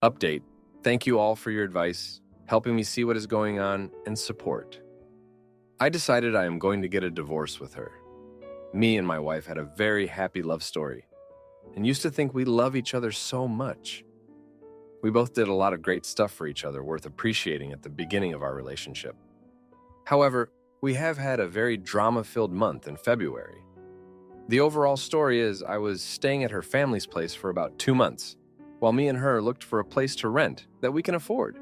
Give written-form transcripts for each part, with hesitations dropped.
Update. Thank you all for your advice, helping me see what is going on, and support. I decided I am going to get a divorce with her. Me and my wife had a very happy love story and used to think we love each other so much. We both did a lot of great stuff for each other worth appreciating at the beginning of our relationship. However, we have had a very drama-filled month in February. The overall story is I was staying at her family's place for about 2 months, while me and her looked for a place to rent that we can afford.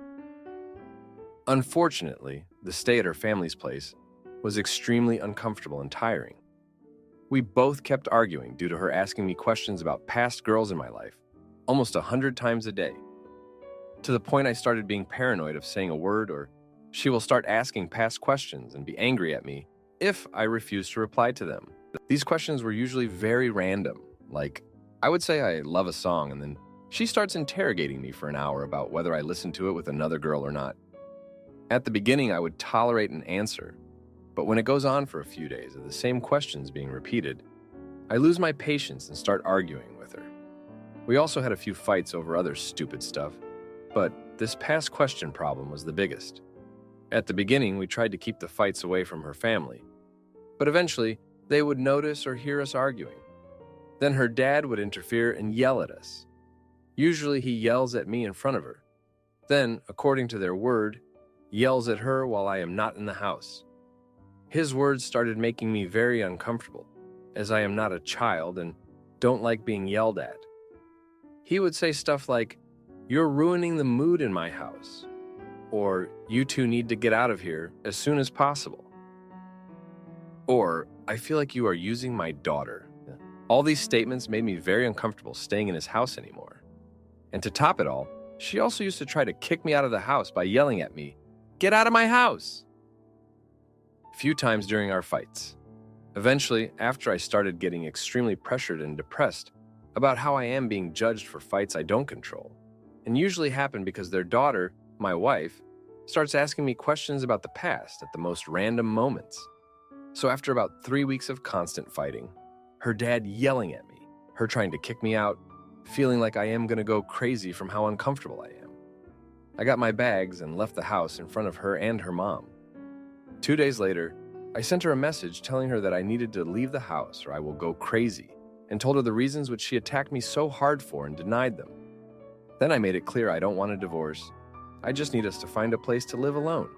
Unfortunately, the stay at her family's place was extremely uncomfortable and tiring. We both kept arguing due to her asking me questions about past girls in my life, almost 100 times a day. To the point I started being paranoid of saying a word, or she will start asking past questions and be angry at me if I refuse to reply to them. These questions were usually very random, like I would say I love a song and then she starts interrogating me for an hour about whether I listened to it with another girl or not. At the beginning, I would tolerate an answer, but when it goes on for a few days of the same questions being repeated, I lose my patience and start arguing with her. We also had a few fights over other stupid stuff, but this past question problem was the biggest. At the beginning, we tried to keep the fights away from her family, but eventually, they would notice or hear us arguing. Then her dad would interfere and yell at us. Usually, he yells at me in front of her. Then, according to their word, yells at her while I am not in the house. His words started making me very uncomfortable, as I am not a child and don't like being yelled at. He would say stuff like, "You're ruining the mood in my house," or "You two need to get out of here as soon as possible," or "I feel like you are using my daughter." All these statements made me very uncomfortable staying in his house anymore. And to top it all, she also used to try to kick me out of the house by yelling at me, "Get out of my house!" A few times during our fights. Eventually, after I started getting extremely pressured and depressed about how I am being judged for fights I don't control, and usually happen because their daughter, my wife, starts asking me questions about the past at the most random moments. So after about 3 weeks of constant fighting, her dad yelling at me, her trying to kick me out, feeling like I am going to go crazy from how uncomfortable I am, I got my bags and left the house in front of her and her mom. 2 days later, I sent her a message telling her that I needed to leave the house or I will go crazy, and told her the reasons which she attacked me so hard for and denied them. Then I made it clear I don't want a divorce. I just need us to find a place to live alone.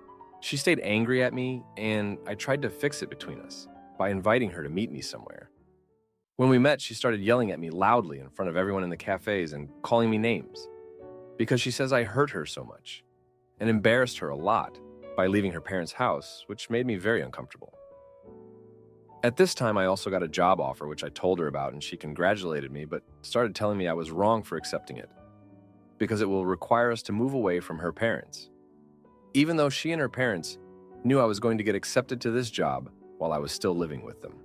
She stayed angry at me, and I tried to fix it between us by inviting her to meet me somewhere. When we met, she started yelling at me loudly in front of everyone in the cafes and calling me names because she says I hurt her so much and embarrassed her a lot by leaving her parents' house, which made me very uncomfortable. At this time, I also got a job offer, which I told her about, and she congratulated me, but started telling me I was wrong for accepting it because it will require us to move away from her parents, even though she and her parents knew I was going to get accepted to this job while I was still living with them.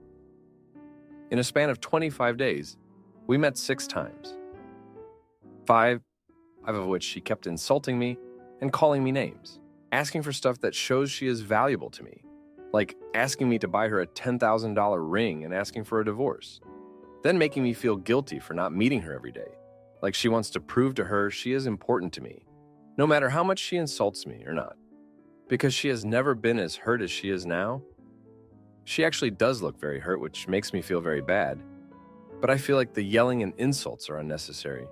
In a span of 25 days, we met 6 times. 5 of which she kept insulting me and calling me names, asking for stuff that shows she is valuable to me, like asking me to buy her a $10,000 ring and asking for a divorce, then making me feel guilty for not meeting her every day, like she wants to prove to her she is important to me, no matter how much she insults me or not, because she has never been as hurt as she is now. She actually does look very hurt, which makes me feel very bad, but I feel like the yelling and insults are unnecessary.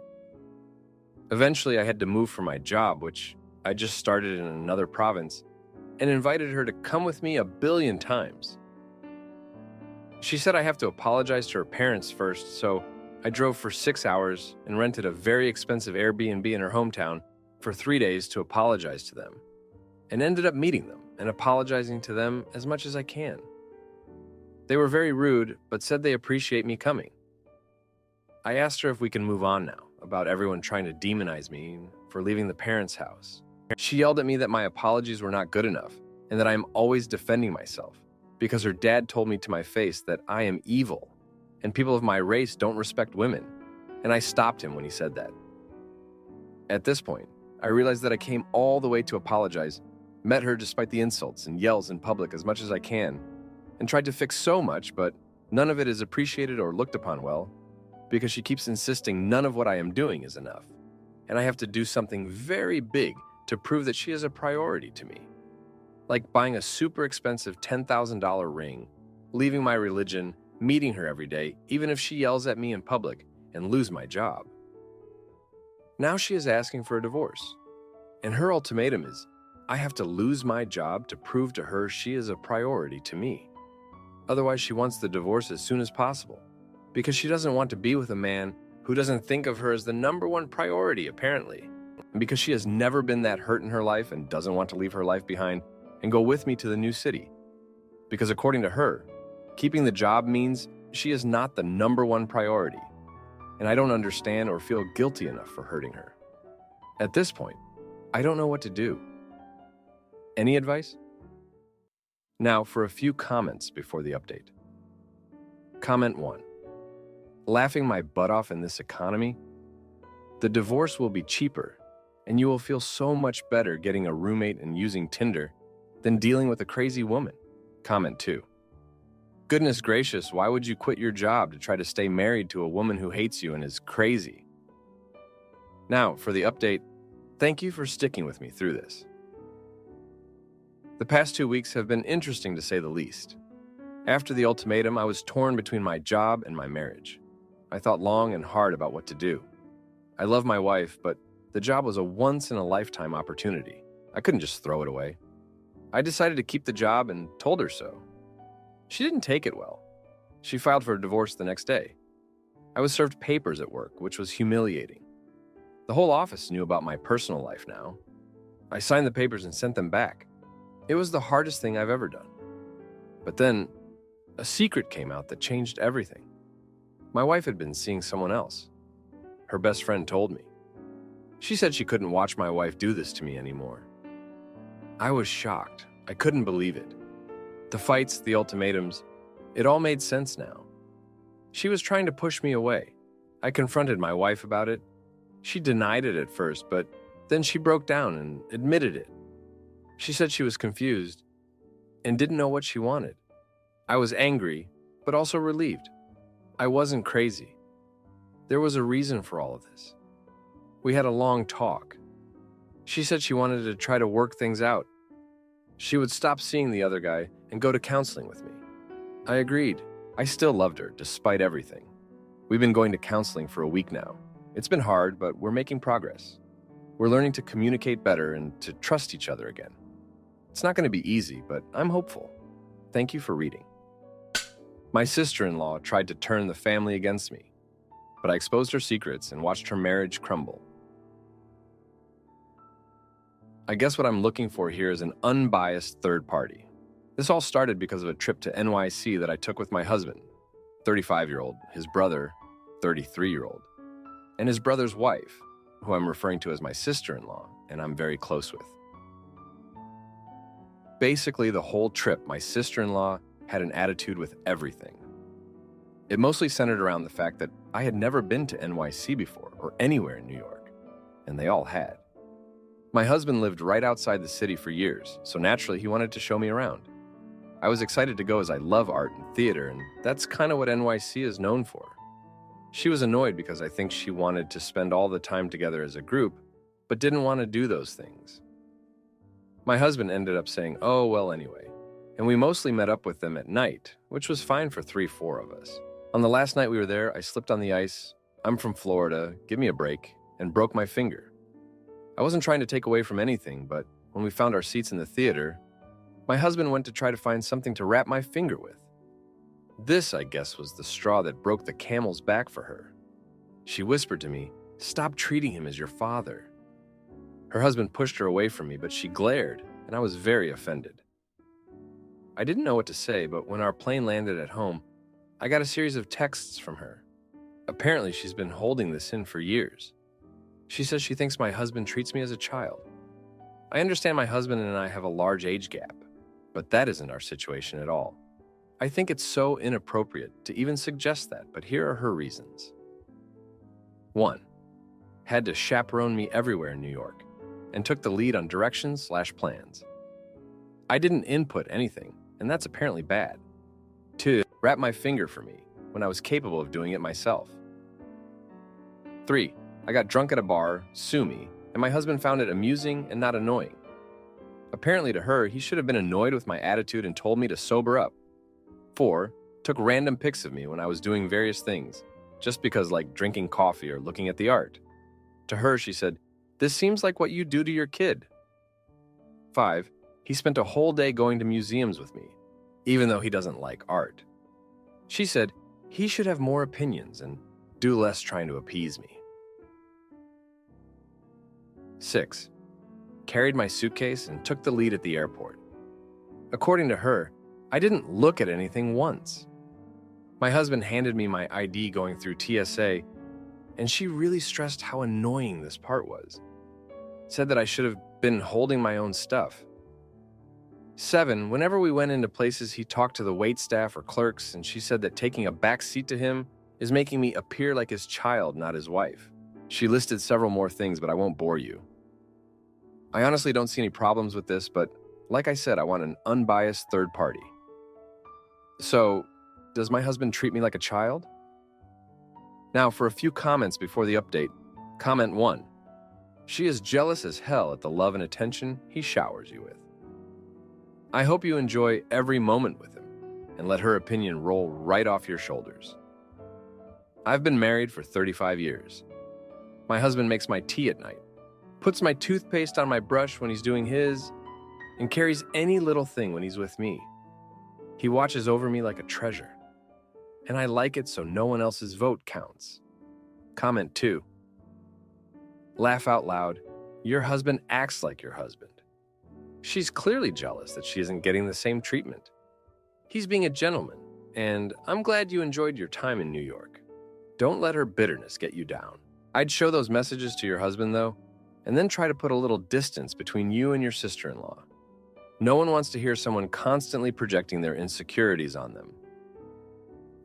Eventually, I had to move from my job, which I just started in another province, and invited her to come with me 1,000,000,000 times. She said I have to apologize to her parents first, so I drove for 6 hours and rented a very expensive Airbnb in her hometown for 3 days to apologize to them, and ended up meeting them and apologizing to them as much as I can. They were very rude, but said they appreciate me coming. I asked her if we can move on now, about everyone trying to demonize me for leaving the parents' house. She yelled at me that my apologies were not good enough, and that I am always defending myself, because her dad told me to my face that I am evil, and people of my race don't respect women, and I stopped him when he said that. At this point, I realized that I came all the way to apologize, met her despite the insults and yells in public as much as I can, and tried to fix so much, but none of it is appreciated or looked upon well, because she keeps insisting none of what I am doing is enough, and I have to do something very big to prove that she is a priority to me. Like buying a super expensive $10,000 ring, leaving my religion, meeting her every day, even if she yells at me in public, and lose my job. Now she is asking for a divorce, and her ultimatum is, I have to lose my job to prove to her she is a priority to me. Otherwise, she wants the divorce as soon as possible, because she doesn't want to be with a man who doesn't think of her as the number one priority, apparently. And because she has never been that hurt in her life and doesn't want to leave her life behind and go with me to the new city. Because according to her, keeping the job means she is not the number one priority, and I don't understand or feel guilty enough for hurting her. At this point, I don't know what to do. Any advice? Now for a few comments before the update. Comment 1. Laughing my butt off in this economy? The divorce will be cheaper, and you will feel so much better getting a roommate and using Tinder than dealing with a crazy woman. Comment 2. Goodness gracious, why would you quit your job to try to stay married to a woman who hates you and is crazy? Now, for the update, thank you for sticking with me through this. The past 2 weeks have been interesting to say the least. After the ultimatum, I was torn between my job and my marriage. I thought long and hard about what to do. I love my wife, but the job was a once-in-a-lifetime opportunity. I couldn't just throw it away. I decided to keep the job and told her so. She didn't take it well. She filed for a divorce the next day. I was served papers at work, which was humiliating. The whole office knew about my personal life now. I signed the papers and sent them back. It was the hardest thing I've ever done. But then, a secret came out that changed everything. My wife had been seeing someone else. Her best friend told me. She said she couldn't watch my wife do this to me anymore. I was shocked. I couldn't believe it. The fights, the ultimatums, it all made sense now. She was trying to push me away. I confronted my wife about it. She denied it at first, but then she broke down and admitted it. She said she was confused and didn't know what she wanted. I was angry, but also relieved. I wasn't crazy. There was a reason for all of this. We had a long talk. She said she wanted to try to work things out. She would stop seeing the other guy and go to counseling with me. I agreed. I still loved her, despite everything. We've been going to counseling for a week now. It's been hard, but we're making progress. We're learning to communicate better and to trust each other again. It's not going to be easy, but I'm hopeful. Thank you for reading. My sister-in-law tried to turn the family against me, but I exposed her secrets and watched her marriage crumble. I guess what I'm looking for here is an unbiased third party. This all started because of a trip to NYC that I took with my husband, 35-year-old, his brother, 33-year-old, and his brother's wife, who I'm referring to as my sister-in-law, and I'm very close with. Basically, the whole trip, my sister-in-law had an attitude with everything. It mostly centered around the fact that I had never been to NYC before or anywhere in New York, and they all had. My husband lived right outside the city for years, so naturally he wanted to show me around. I was excited to go as I love art and theater, and that's kind of what NYC is known for. She was annoyed because I think she wanted to spend all the time together as a group, but didn't want to do those things. My husband ended up saying, oh, well, anyway, and we mostly met up with them at night, which was fine for 3-4 of us. On the last night we were there, I slipped on the ice. I'm from Florida, give me a break, and broke my finger. I wasn't trying to take away from anything, but when we found our seats in the theater, my husband went to try to find something to wrap my finger with. This, I guess, was the straw that broke the camel's back for her. She whispered to me, "Stop treating him as your father." Her husband pushed her away from me, but she glared, and I was very offended. I didn't know what to say, but when our plane landed at home, I got a series of texts from her. Apparently, she's been holding this in for years. She says she thinks my husband treats me as a child. I understand my husband and I have a large age gap, but that isn't our situation at all. I think it's so inappropriate to even suggest that, but here are her reasons. 1. Had to chaperone me everywhere in New York and took the lead on directions/plans. I didn't input anything, and that's apparently bad. 2. Wrap my finger for me when I was capable of doing it myself. 3. I got drunk at a bar, sue me, and my husband found it amusing and not annoying. Apparently to her, he should have been annoyed with my attitude and told me to sober up. 4. Took random pics of me when I was doing various things, just because like drinking coffee or looking at the art. To her, she said, "This seems like what you do to your kid." 5. He spent a whole day going to museums with me, even though he doesn't like art. She said he should have more opinions and do less trying to appease me. 6. Carried my suitcase and took the lead at the airport. According to her, I didn't look at anything once. My husband handed me my ID going through TSA, and she really stressed how annoying this part was. Said that I should have been holding my own stuff. 7. Whenever we went into places, he talked to the wait staff or clerks, and she said that taking a back seat to him is making me appear like his child, not his wife. She listed several more things, but I won't bore you. I honestly don't see any problems with this, but like I said, I want an unbiased third party. So, does my husband treat me like a child? Now, for a few comments before the update. Comment 1. She is jealous as hell at the love and attention he showers you with. I hope you enjoy every moment with him and let her opinion roll right off your shoulders. I've been married for 35 years. My husband makes my tea at night, puts my toothpaste on my brush when he's doing his, and carries any little thing when he's with me. He watches over me like a treasure, and I like it so no one else's vote counts. Comment 2. Laugh out loud. Your husband acts like your husband. She's clearly jealous that she isn't getting the same treatment. He's being a gentleman, and I'm glad you enjoyed your time in New York. Don't let her bitterness get you down. I'd show those messages to your husband, though, and then try to put a little distance between you and your sister-in-law. No one wants to hear someone constantly projecting their insecurities on them.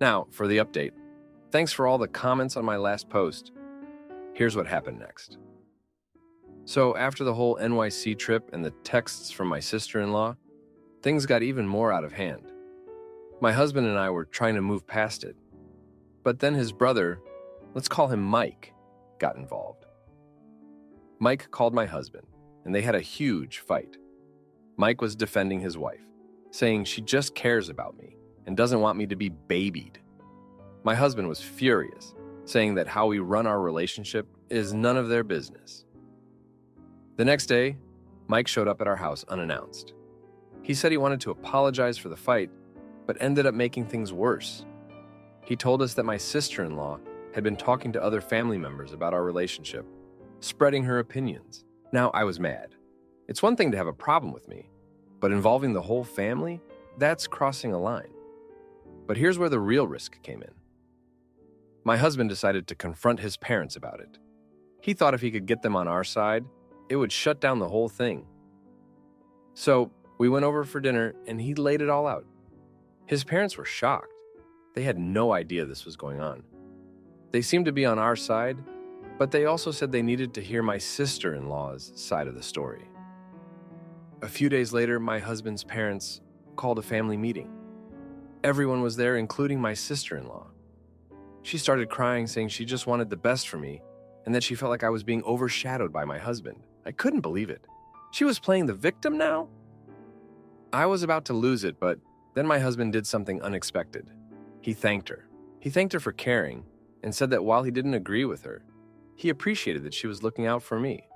Now, for the update. Thanks for all the comments on my last post. Here's what happened next. So after the whole NYC trip and the texts from my sister-in-law, things got even more out of hand. My husband and I were trying to move past it. But then his brother, let's call him Mike, got involved. Mike called my husband, and they had a huge fight. Mike was defending his wife, saying she just cares about me and doesn't want me to be babied. My husband was furious, saying that how we run our relationship is none of their business. The next day, Mike showed up at our house unannounced. He said he wanted to apologize for the fight, but ended up making things worse. He told us that my sister-in-law had been talking to other family members about our relationship, spreading her opinions. Now, I was mad. It's one thing to have a problem with me, but involving the whole family? That's crossing a line. But here's where the real risk came in. My husband decided to confront his parents about it. He thought if he could get them on our side, it would shut down the whole thing. So we went over for dinner and he laid it all out. His parents were shocked. They had no idea this was going on. They seemed to be on our side, but they also said they needed to hear my sister-in-law's side of the story. A few days later, my husband's parents called a family meeting. Everyone was there, including my sister-in-law. She started crying, saying she just wanted the best for me and that she felt like I was being overshadowed by my husband. I couldn't believe it. She was playing the victim now? I was about to lose it, but then my husband did something unexpected. He thanked her. He thanked her for caring and said that while he didn't agree with her, he appreciated that she was looking out for me.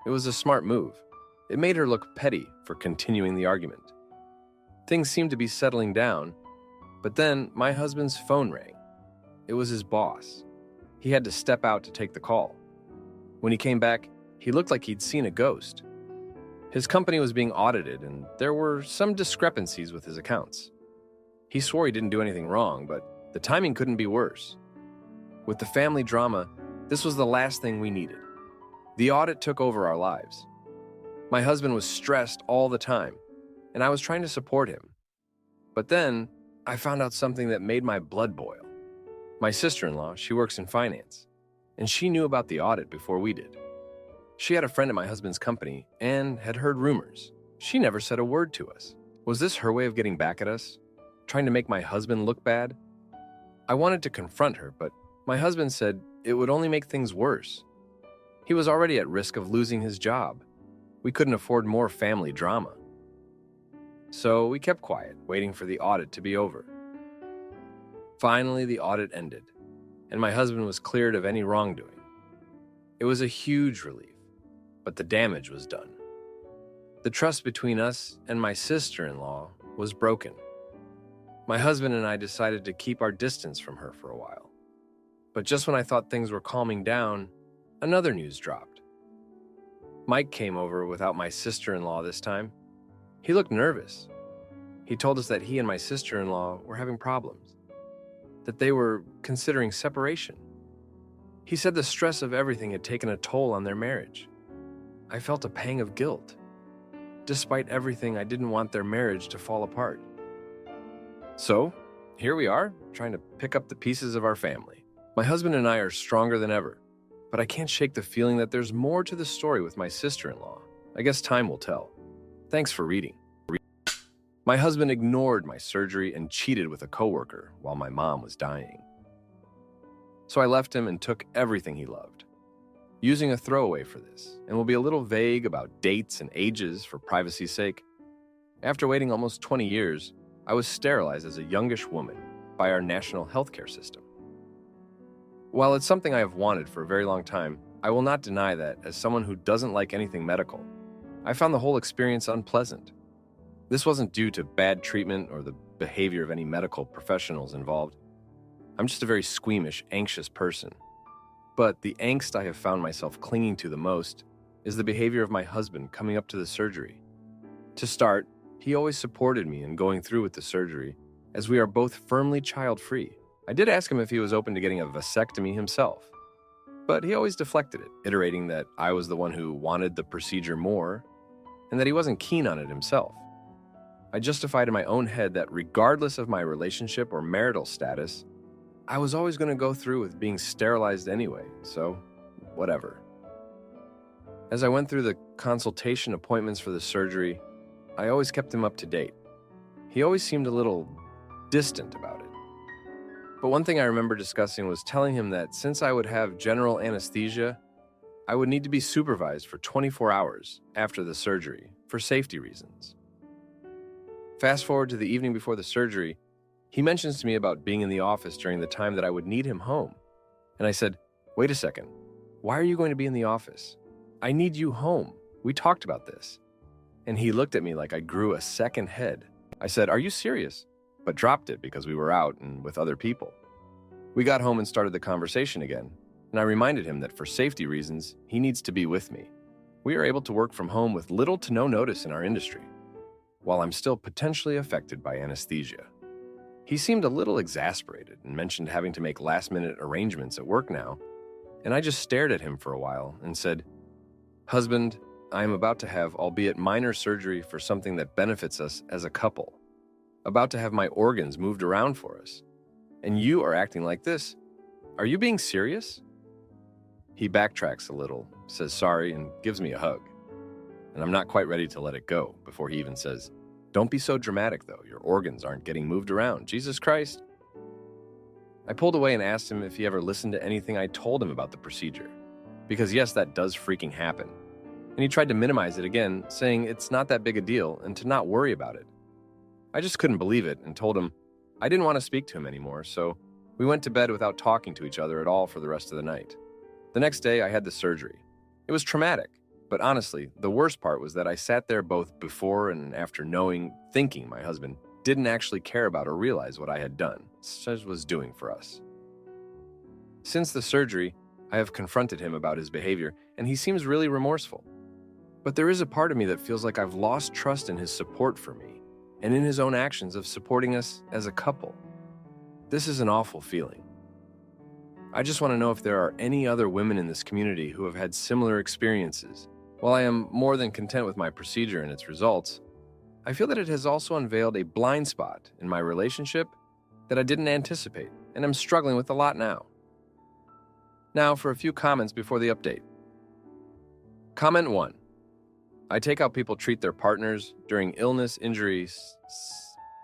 It was a smart move. It made her look petty for continuing the argument. Things seemed to be settling down, but then my husband's phone rang. It was his boss. He had to step out to take the call. When he came back, he looked like he'd seen a ghost. His company was being audited, and there were some discrepancies with his accounts. He swore he didn't do anything wrong, but the timing couldn't be worse. With the family drama, this was the last thing we needed. The audit took over our lives. My husband was stressed all the time, and I was trying to support him. But then, I found out something that made my blood boil. My sister-in-law, she works in finance, and she knew about the audit before we did. She had a friend at my husband's company and had heard rumors. She never said a word to us. Was this her way of getting back at us? Trying to make my husband look bad? I wanted to confront her, but my husband said it would only make things worse. He was already at risk of losing his job. We couldn't afford more family drama. So we kept quiet, waiting for the audit to be over. Finally, the audit ended, and my husband was cleared of any wrongdoing. It was a huge relief, but the damage was done. The trust between us and my sister-in-law was broken. My husband and I decided to keep our distance from her for a while. But just when I thought things were calming down, another news dropped. Mike came over without my sister-in-law this time. He looked nervous. He told us that he and my sister-in-law were having problems, that they were considering separation. He said the stress of everything had taken a toll on their marriage. I felt a pang of guilt. Despite everything, I didn't want their marriage to fall apart. So, here we are, trying to pick up the pieces of our family. My husband and I are stronger than ever, but I can't shake the feeling that there's more to the story with my sister-in-law. I guess time will tell. Thanks for reading. My husband ignored my surgery and cheated with a coworker while my mom was dying. So I left him and took everything he loved, using a throwaway for this, and will be a little vague about dates and ages for privacy's sake. After waiting almost 20 years, I was sterilized as a youngish woman by our national healthcare system. While it's something I have wanted for a very long time, I will not deny that, as someone who doesn't like anything medical, I found the whole experience unpleasant. This wasn't due to bad treatment or the behavior of any medical professionals involved. I'm just a very squeamish, anxious person. But the angst I have found myself clinging to the most is the behavior of my husband coming up to the surgery. To start, he always supported me in going through with the surgery, as we are both firmly child-free. I did ask him if he was open to getting a vasectomy himself, but he always deflected it, iterating that I was the one who wanted the procedure more and that he wasn't keen on it himself. I justified in my own head that regardless of my relationship or marital status, I was always going to go through with being sterilized anyway, so whatever. As I went through the consultation appointments for the surgery, I always kept him up to date. He always seemed a little distant about it. But one thing I remember discussing was telling him that since I would have general anesthesia, I would need to be supervised for 24 hours after the surgery for safety reasons. Fast forward to the evening before the surgery, he mentions to me about being in the office during the time that I would need him home. And I said, "Wait a second, why are you going to be in the office? I need you home. We talked about this." And he looked at me like I grew a second head. I said, "Are you serious?" But dropped it because we were out and with other people. We got home and started the conversation again, and I reminded him that for safety reasons, he needs to be with me. We are able to work from home with little to no notice in our industry, while I'm still potentially affected by anesthesia. He seemed a little exasperated and mentioned having to make last-minute arrangements at work now, and I just stared at him for a while and said, "Husband, I am about to have, albeit minor, surgery for something that benefits us as a couple. About to have my organs moved around for us. And you are acting like this. Are you being serious?" He backtracks a little, says sorry, and gives me a hug. And I'm not quite ready to let it go before he even says, "Don't be so dramatic, though. Your organs aren't getting moved around. Jesus Christ." I pulled away and asked him if he ever listened to anything I told him about the procedure. Because yes, that does freaking happen. And he tried to minimize it again, saying it's not that big a deal and to not worry about it. I just couldn't believe it and told him I didn't want to speak to him anymore, so we went to bed without talking to each other at all for the rest of the night. The next day, I had the surgery. It was traumatic, but honestly, the worst part was that I sat there both before and after thinking my husband didn't actually care about or realize what I had done, was doing for us. Since the surgery, I have confronted him about his behavior, and he seems really remorseful. But there is a part of me that feels like I've lost trust in his support for me and in his own actions of supporting us as a couple. This is an awful feeling. I just want to know if there are any other women in this community who have had similar experiences. While I am more than content with my procedure and its results, I feel that it has also unveiled a blind spot in my relationship that I didn't anticipate, and I'm struggling with a lot now. Now for a few comments before the update. Comment 1. I take how people treat their partners during illness, injuries,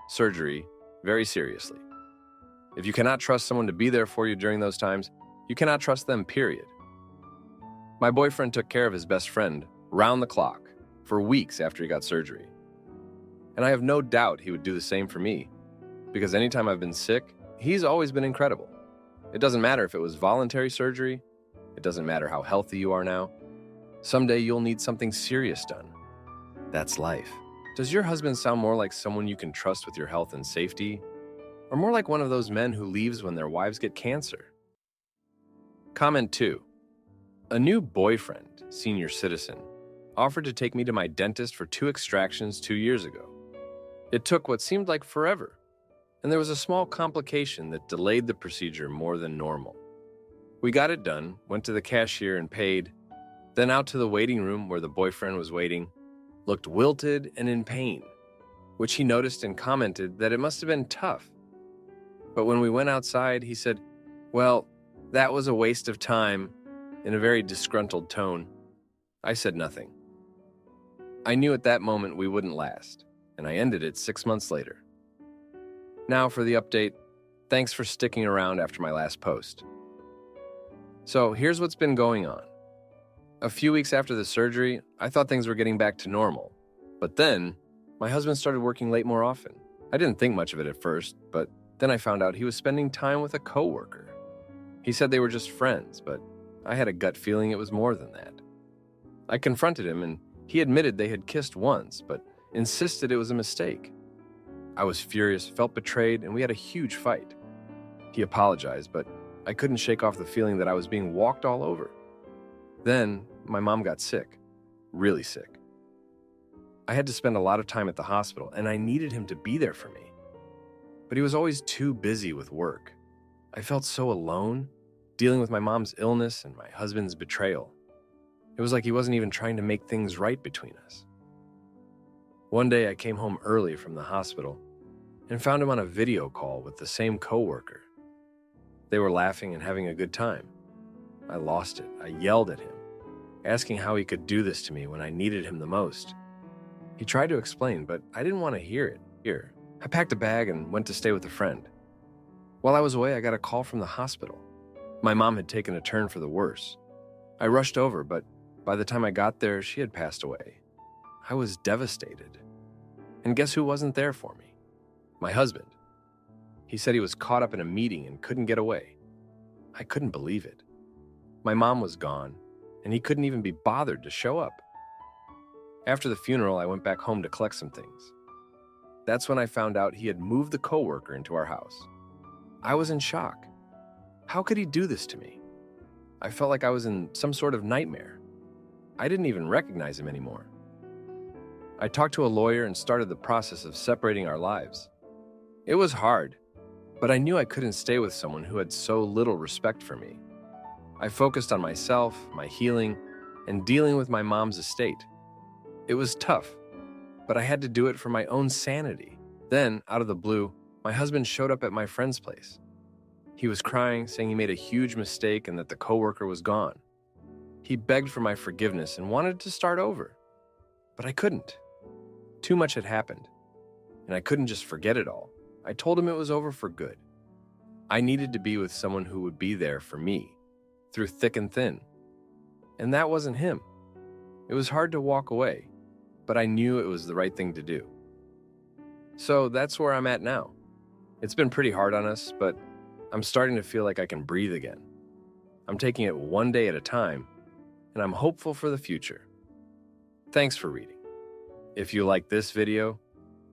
surgery very seriously. If you cannot trust someone to be there for you during those times, You cannot trust them, period. My boyfriend took care of his best friend round the clock for weeks after he got surgery. And I have no doubt he would do the same for me, because anytime I've been sick, he's always been incredible. It doesn't matter if it was voluntary surgery. It doesn't matter how healthy you are now. Someday you'll need something serious done. That's life. Does your husband sound more like someone you can trust with your health and safety, or more like one of those men who leaves when their wives get cancer? Comment 2. A new boyfriend, senior citizen, offered to take me to my dentist for 2 extractions 2 years ago. It took what seemed like forever, and there was a small complication that delayed the procedure more than normal. We got it done, went to the cashier and paid, then out to the waiting room where the boyfriend was waiting, looked wilted and in pain, which he noticed and commented that it must have been tough. But when we went outside, he said, "Well, that was a waste of time," in a very disgruntled tone. I said nothing. I knew at that moment we wouldn't last, and I ended it 6 months later. Now for the update. Thanks for sticking around after my last post. So here's what's been going on. A few weeks after the surgery, I thought things were getting back to normal. But then, my husband started working late more often. I didn't think much of it at first, but then I found out he was spending time with a coworker. He said they were just friends, but I had a gut feeling it was more than that. I confronted him, and he admitted they had kissed once, but insisted it was a mistake. I was furious, felt betrayed, and we had a huge fight. He apologized, but I couldn't shake off the feeling that I was being walked all over. Then, my mom got sick, really sick. I had to spend a lot of time at the hospital, and I needed him to be there for me. But he was always too busy with work. I felt so alone, dealing with my mom's illness and my husband's betrayal. It was like he wasn't even trying to make things right between us. One day I came home early from the hospital and found him on a video call with the same coworker. They were laughing and having a good time. I lost it. I yelled at him, asking how he could do this to me when I needed him the most. He tried to explain, but I didn't want to hear it. I packed a bag and went to stay with a friend. While I was away, I got a call from the hospital. My mom had taken a turn for the worse. I rushed over, but by the time I got there, she had passed away. I was devastated. And guess who wasn't there for me? My husband. He said he was caught up in a meeting and couldn't get away. I couldn't believe it. My mom was gone, and he couldn't even be bothered to show up. After the funeral, I went back home to collect some things. That's when I found out he had moved the coworker into our house. I was in shock. How could he do this to me? I felt like I was in some sort of nightmare. I didn't even recognize him anymore. I talked to a lawyer and started the process of separating our lives. It was hard, but I knew I couldn't stay with someone who had so little respect for me. I focused on myself, my healing, and dealing with my mom's estate. It was tough, but I had to do it for my own sanity. Then, out of the blue, my husband showed up at my friend's place. He was crying, saying he made a huge mistake and that the coworker was gone. He begged for my forgiveness and wanted to start over, but I couldn't. Too much had happened, and I couldn't just forget it all. I told him it was over for good. I needed to be with someone who would be there for me, through thick and thin. And that wasn't him. It was hard to walk away, but I knew it was the right thing to do. So that's where I'm at now. It's been pretty hard on us, but I'm starting to feel like I can breathe again. I'm taking it one day at a time, and I'm hopeful for the future. Thanks for reading. If you like this video,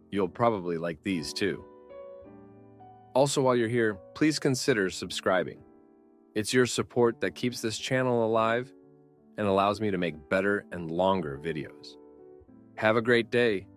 you'll probably like these too. Also, while you're here, please consider subscribing. It's your support that keeps this channel alive and allows me to make better and longer videos. Have a great day.